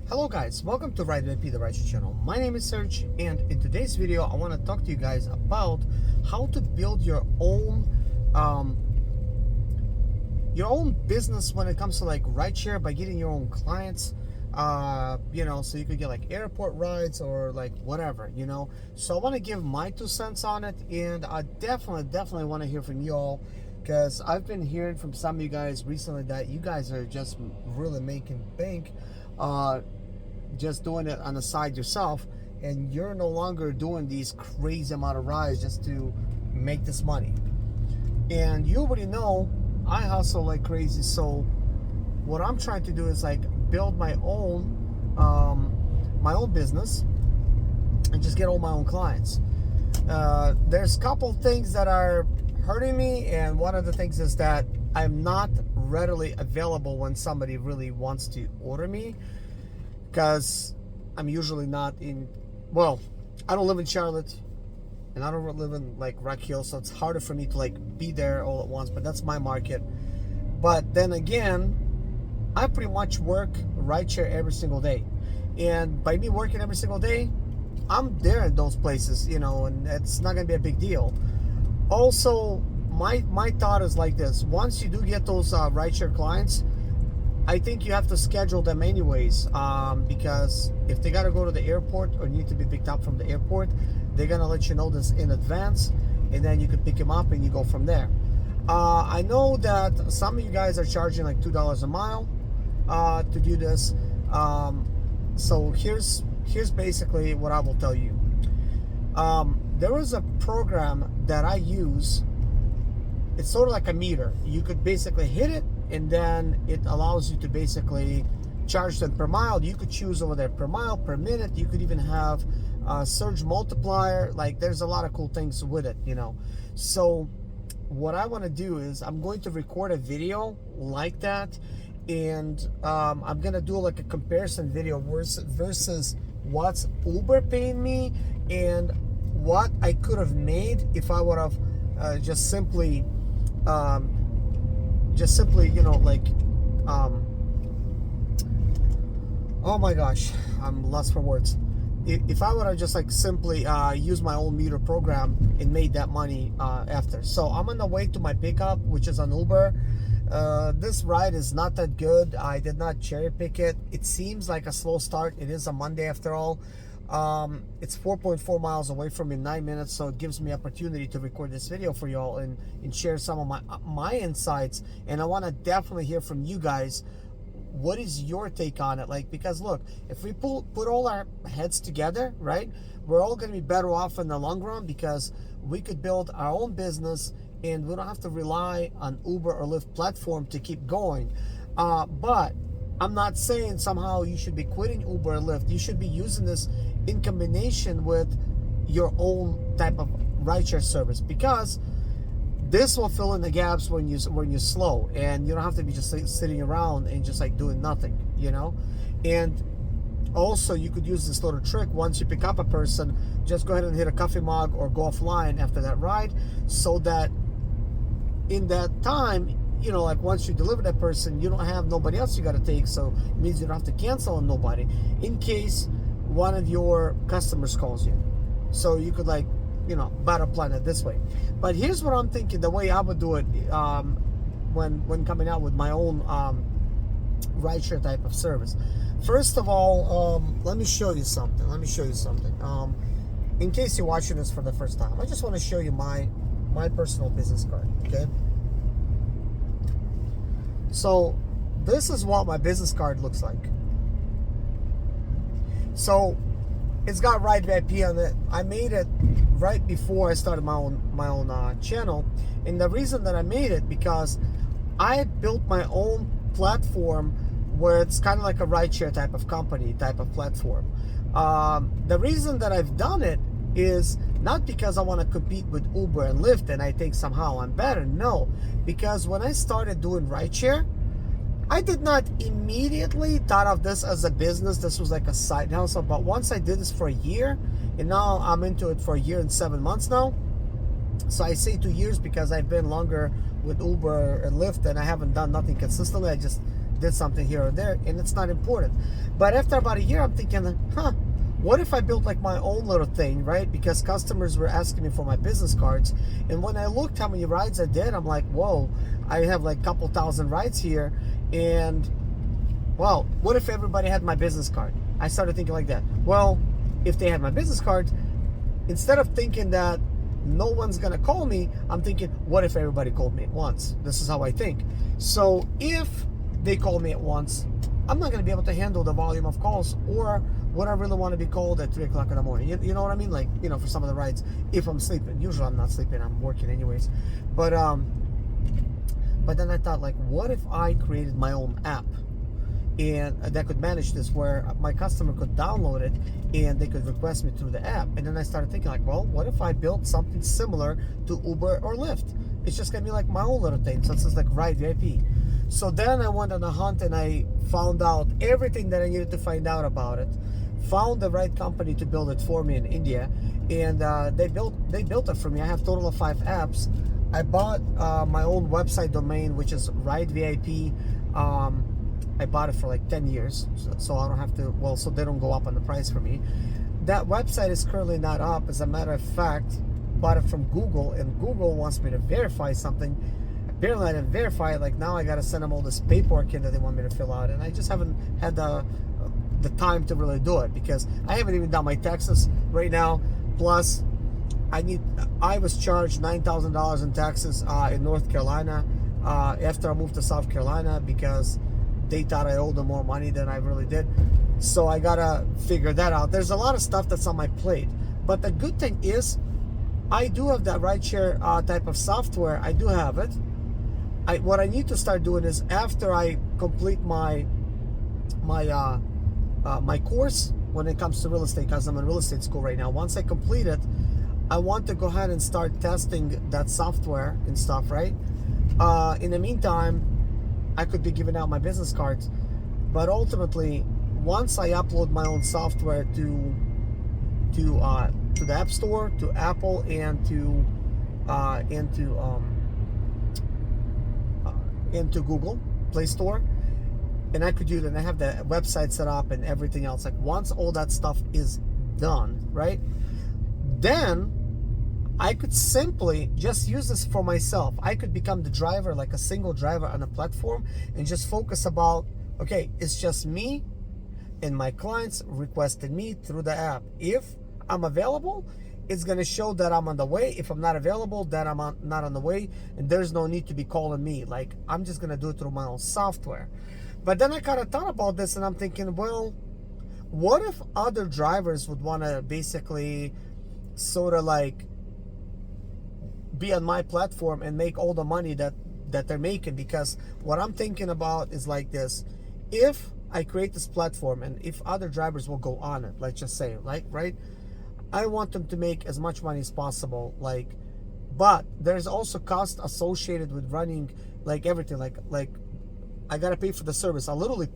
Hello guys, welcome to Rideshare, the Rideshare channel. My name is Serge, and in today's video I want to talk to you guys about how to build your own business when it comes to like rideshare by getting your own clients. So you could get like airport rides or like whatever, So I want to give my 2 cents on it, and I definitely want to hear from you all, because I've been hearing from some of you guys recently that you guys are just really making bank just doing it on the side yourself, and you're no longer doing these crazy amount of rides just to make this money. And you already know I hustle like crazy, so what I'm trying to do is like build my own business and just get all my own clients. There's a couple things that are hurting me, and one of the things is that I'm not readily available when somebody really wants to order me, because I'm usually not I don't live in Charlotte, and I don't live in like Rock Hill, so it's harder for me to like be there all at once, but that's my market. But then again, I pretty much work rideshare every single day, and by me working every single day, I'm there in those places, and it's not gonna be a big deal. Also, my thought is like this: once you do get those rideshare clients, I think you have to schedule them anyways, because if they gotta go to the airport or need to be picked up from the airport, they're gonna let you know this in advance, and then you can pick them up and you go from there. I know that some of you guys are charging like $2 a mile to do this. So here's basically what I will tell you. There is a program that I use. It's sort of like a meter. You could basically hit it, and then it allows you to basically charge them per mile. You could choose over there per mile, per minute. You could even have a surge multiplier. Like, there's a lot of cool things with it, So what I want to do is I'm going to record a video like that, and I'm gonna do like a comparison video versus what's Uber paying me and what I could have made if I would have just simply oh my gosh, I'm lost for words. If I would have just like simply used my own meter program and made that money after. So I'm on the way to my pickup, which is on Uber. This ride is not that good. I did not cherry pick it. It seems like a slow start. It is a Monday after all. It's 4.4 miles away from me in 9 minutes, so it gives me opportunity to record this video for y'all and share some of my insights. And I want to definitely hear from you guys. What is your take on it? Like, because look, if we put all our heads together, right, we're all going to be better off in the long run, because we could build our own business and we don't have to rely on Uber or Lyft platform to keep going. But I'm not saying somehow you should be quitting Uber or Lyft. You should be using this in combination with your own type of rideshare service, because this will fill in the gaps when you're slow, and you don't have to be just sitting around and just like doing nothing, And also, you could use this little trick. Once you pick up a person, just go ahead and hit a coffee mug or go offline after that ride, so that in that time, like once you deliver that person, you don't have nobody else you got to take, so it means you don't have to cancel on nobody in case one of your customers calls you. So you could like, better plan it this way. But here's what I'm thinking, the way I would do it when coming out with my own rideshare type of service. First of all, let me show you something. In case you're watching this for the first time, I just want to show you my personal business card, okay? So this is what my business card looks like. So it's got Ride VIP on it. I made it right before I started my own channel, and the reason that I made it, because I had built my own platform where it's kind of like a rideshare type of company, type of platform. The reason that I've done it is not because I want to compete with Uber and Lyft and I think somehow I'm better. No, because when I started doing rideshare, I did not immediately thought of this as a business. This was like a side hustle. But once I did this for a year, and now I'm into it for a year and 7 months now. So I say 2 years because I've been longer with Uber and Lyft, and I haven't done nothing consistently. I just did something here or there, and it's not important. But after about a year, I'm thinking, what if I built like my own little thing, right? Because customers were asking me for my business cards, and when I looked how many rides I did, I'm like, whoa, I have like a couple thousand rides here, and well, what if everybody had my business card? I started thinking like that. Well, if they had my business card, instead of thinking that no one's gonna call me, I'm thinking, what if everybody called me at once? This is how I think. So if they call me at once, I'm not gonna be able to handle the volume of calls, or would I really want to be called at 3 o'clock in the morning? You know what I mean? Like, you know, for some of the rides, if I'm sleeping. Usually I'm not sleeping, I'm working anyways. But then I thought, like, what if I created my own app, and that could manage this, where my customer could download it and they could request me through the app. And then I started thinking, like, well, what if I built something similar to Uber or Lyft? It's just gonna be like my own little thing. So it's just like Ride VIP. So then I went on a hunt, and I found out everything that I needed to find out about it, found the right company to build it for me in India, and they built it for me. I have a total of 5 apps. I bought my own website domain, which is Ride VIP. I bought it for like 10 years, so I don't have to, well, so they don't go up on the price for me. That website is currently not up. As a matter of fact, bought it from Google, and Google wants me to verify something. Apparently I didn't verify it. Like, now I got to send them all this paperwork in that they want me to fill out, and I just haven't had the time to really do it, because I haven't even done my taxes right now. Plus, I was charged $9,000 in taxes in North Carolina after I moved to South Carolina, because they thought I owed them more money than I really did. So I gotta figure that out. There's a lot of stuff that's on my plate. But the good thing is, I do have that rideshare type of software. I do have it. What I need to start doing is, after I complete my course when it comes to real estate, because I'm in real estate school right now. Once I complete it, I want to go ahead and start testing that software and stuff, right? In the meantime, I could be giving out my business cards, but ultimately, once I upload my own software to the App Store, to Apple, and into Google Play Store, and I could do that, and I have the website set up and everything else. Like, once all that stuff is done, right, then I could simply just use this for myself. I could become the driver, like a single driver on a platform, and just focus about, okay, it's just me and my clients requested me through the app. If I'm available, it's going to show that I'm on the way. If I'm not available, then I'm not on the way, and there's no need to be calling me. Like, I'm just going to do it through my own software. But then I kind of thought about this, and I'm thinking, well, what if other drivers would want to basically sort of like be on my platform and make all the money that they're making? Because what I'm thinking about is like this: if I create this platform, and if other drivers will go on it, let's just say, like, right, I want them to make as much money as possible, like, but there's also cost associated with running, like, everything, like I gotta pay for the service. I literally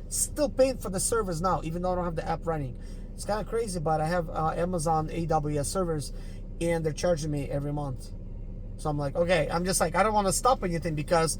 still paying for the service now, even though I don't have the app running. It's kind of crazy, but I have Amazon AWS servers, and they're charging me every month. So I'm like, okay, I'm just like, I don't want to stop anything, because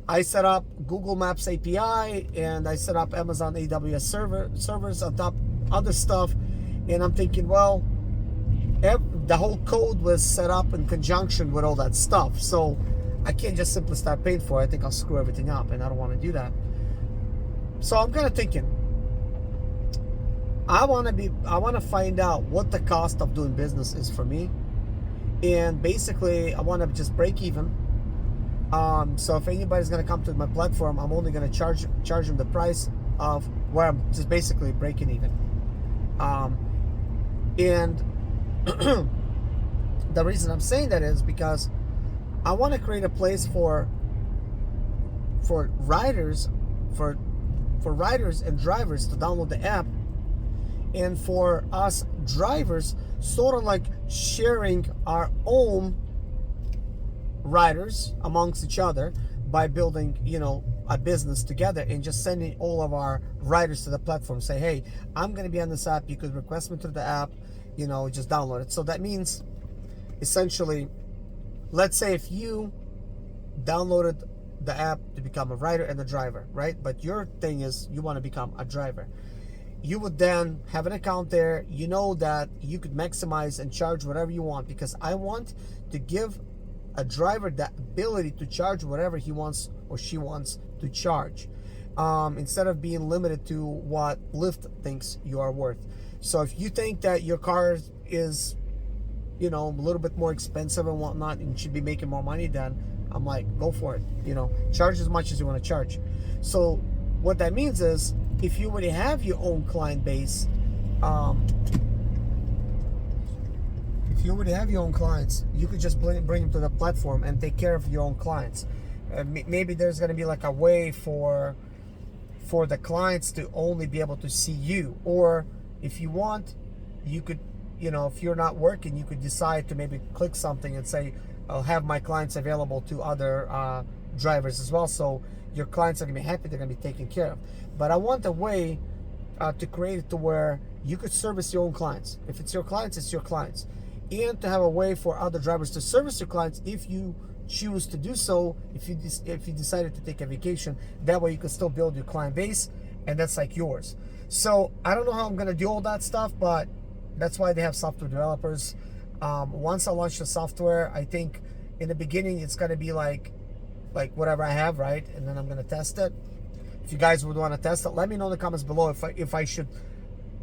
I set up Google Maps API, and I set up Amazon AWS servers on top other stuff, and I'm thinking, well, the whole code was set up in conjunction with all that stuff, so I can't just simply start paying for it. I think I'll screw everything up, and I don't want to do that. So I'm kind of thinking, I want to find out what the cost of doing business is for me, and basically I want to just break even. So if anybody's going to come to my platform, I'm only going to charge them the price of where I'm just basically breaking even. And the reason I'm saying that is because I want to create a place for riders and drivers to download the app, and for us drivers, sort of like sharing our own riders amongst each other by building, a business together, and just sending all of our riders to the platform. Say, hey, I'm going to be on this app. You could request me through the app, just download it. So that means, essentially, let's say if you downloaded the app to become a rider and a driver, right? But your thing is you want to become a driver. You would then have an account there. You know that you could maximize and charge whatever you want, because I want to give a driver the ability to charge whatever he wants or she wants to charge, instead of being limited to what Lyft thinks you are worth. So if you think that your car is, you know, a little bit more expensive and whatnot and should be making more money, then I'm like, go for it. You know, charge as much as you want to charge. So what that means is, if you already have your own client base, if you already have your own clients, you could just bring them to the platform and take care of your own clients. Maybe there's going to be like a way for the clients to only be able to see you, or if you want, you could, you know, if you're not working, you could decide to maybe click something and say, I'll have my clients available to other drivers as well. So your clients are gonna be happy, they're gonna be taken care of. But I want a way to create it to where you could service your own clients. If it's your clients, it's your clients. And to have a way for other drivers to service your clients if you choose to do so, if you decided to take a vacation. That way you can still build your client base, and that's like yours. So I don't know how I'm gonna do all that stuff, but that's why they have software developers. Once I launch the software, I think in the beginning it's gonna be like whatever I have, right? And then I'm gonna test it. If you guys would want to test it, let me know in the comments below if I should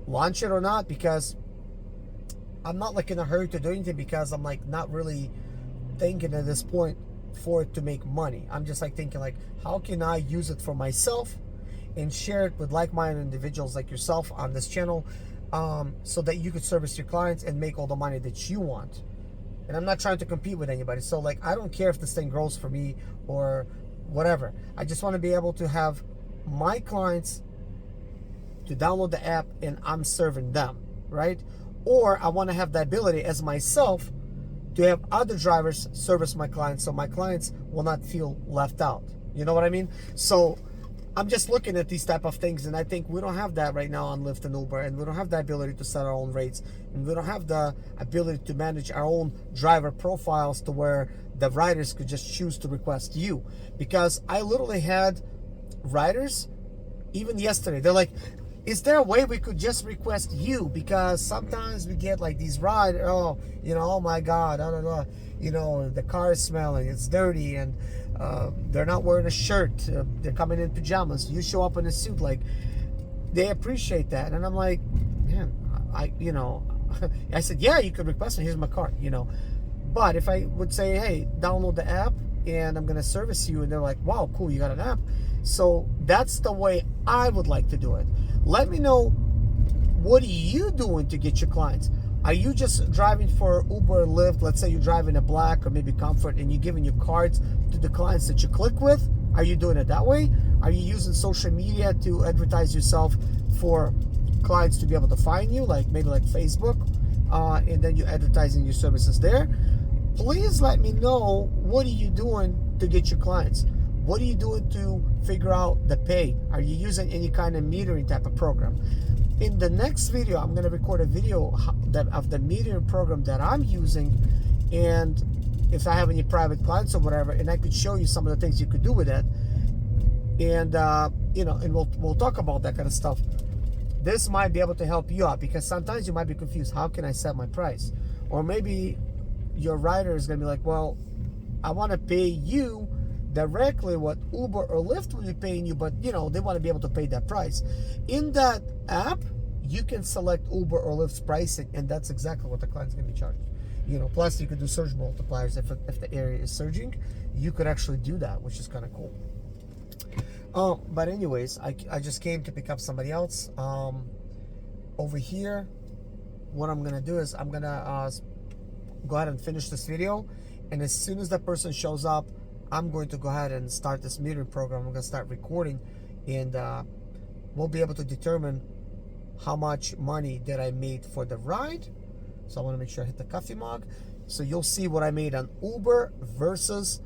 launch it or not, because I'm not like in a hurry to do anything, because I'm like not really thinking at this point for it to make money. I'm just like thinking like, how can I use it for myself and share it with like-minded individuals like yourself on this channel, so that you could service your clients and make all the money that you want. And I'm not trying to compete with anybody. So like, I don't care if this thing grows for me or whatever. I just want to be able to have my clients to download the app and I'm serving them, right? Or I want to have the ability as myself to have other drivers service my clients, so my clients will not feel left out. You know what I mean? So I'm just looking at these type of things, and I think we don't have that right now on Lyft and Uber, and we don't have the ability to set our own rates, and we don't have the ability to manage our own driver profiles to where the riders could just choose to request you. Because I literally had riders, even yesterday, they're like, is there a way we could just request you? Because sometimes we get like these riders, oh, you know, oh my God, I don't know, you know, the car is smelling, it's dirty, and they're not wearing a shirt, they're coming in pajamas, you show up in a suit. Like, they appreciate that. And I'm like, man, you know, I said, yeah, you could request me, here's my card, you know. But if I would say, hey, download the app and I'm gonna service you, and they're like, wow, cool, you got an app. So that's the way I would like to do it. Let me know, what are you doing to get your clients? Are you just driving for Uber or Lyft? Let's say you're driving a Black or maybe Comfort, and you're giving your cards to the clients that you click with. Are you doing it that way? Are you using social media to advertise yourself for clients to be able to find you, like maybe like Facebook, and then you're advertising your services there? Please let me know, what are you doing to get your clients? What are you doing to figure out the pay? Are you using any kind of metering type of program? In the next video, I'm going to record a video of the metering program that I'm using, and if I have any private clients or whatever, and I could show you some of the things you could do with it. And you know, and we'll talk about that kind of stuff. This might be able to help you out, because sometimes you might be confused. How can I set my price? Or maybe your rider is going to be like, well, I want to pay you directly what Uber or Lyft will be paying you, but you know, they want to be able to pay that price. In that app, you can select Uber or Lyft's pricing, and that's exactly what the client's going to be charged. You know, plus you could do surge multipliers. If the area is surging, you could actually do that, which is kind of cool. But anyways, I just came to pick up somebody else. Over here, what I'm gonna do is I'm gonna go ahead and finish this video, and as soon as that person shows up, I'm going to go ahead and start this metering program. I'm gonna start recording, and we'll be able to determine how much money that I made for the ride. So I want to make sure I hit the coffee mug. So you'll see what I made on Uber versus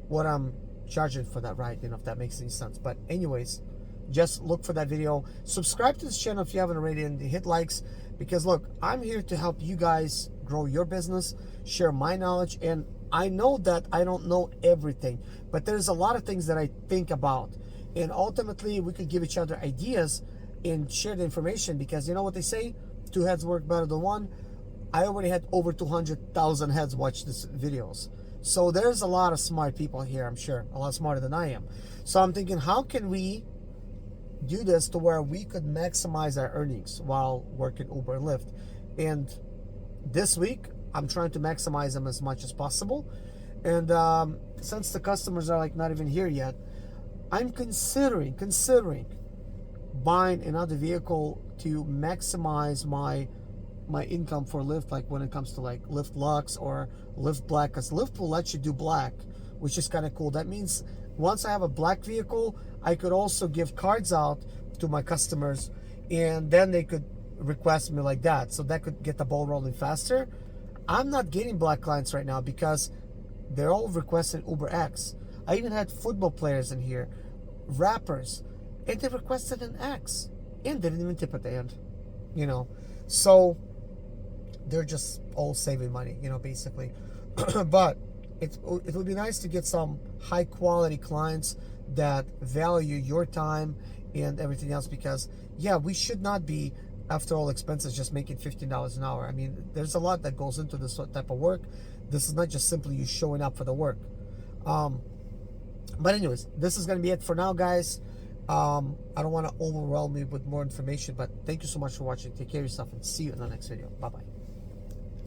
what I'm charging for that ride, you know, if that makes any sense. But anyways, just look for that video. Subscribe to this channel if you haven't already, and hit likes, because look, I'm here to help you guys grow your business, share my knowledge, and I know that I don't know everything, but there's a lot of things that I think about. And ultimately, we could give each other ideas and share the information, because you know what they say? Two heads work better than one. I already had over 200,000 heads watch these videos. So there's a lot of smart people here, I'm sure. A lot smarter than I am. So I'm thinking, how can we do this to where we could maximize our earnings while working Uber and Lyft? And this week, I'm trying to maximize them as much as possible. And since the customers are like not even here yet, I'm considering buying another vehicle to maximize my income for Lyft, like when it comes to like Lyft Lux or Lyft Black, because Lyft will let you do black, which is kind of cool. That means once I have a black vehicle, I could also give cards out to my customers, and then they could request me like that. So that could get the ball rolling faster. I'm not getting black clients right now because they're all requesting Uber X. I even had football players in here, rappers, and they requested an X, and they didn't even tip at the end, you know. So they're just all saving money, you know, basically. But it would be nice to get some high quality clients that value your time and everything else, because yeah, we should not be, after all expenses, just making $15 an hour. I mean, there's a lot that goes into this type of work. This is not just simply you showing up for the work. But anyways, this is going to be it for now, guys. I don't want to overwhelm you with more information, but thank you so much for watching. Take care of yourself and see you in the next video. Bye-bye.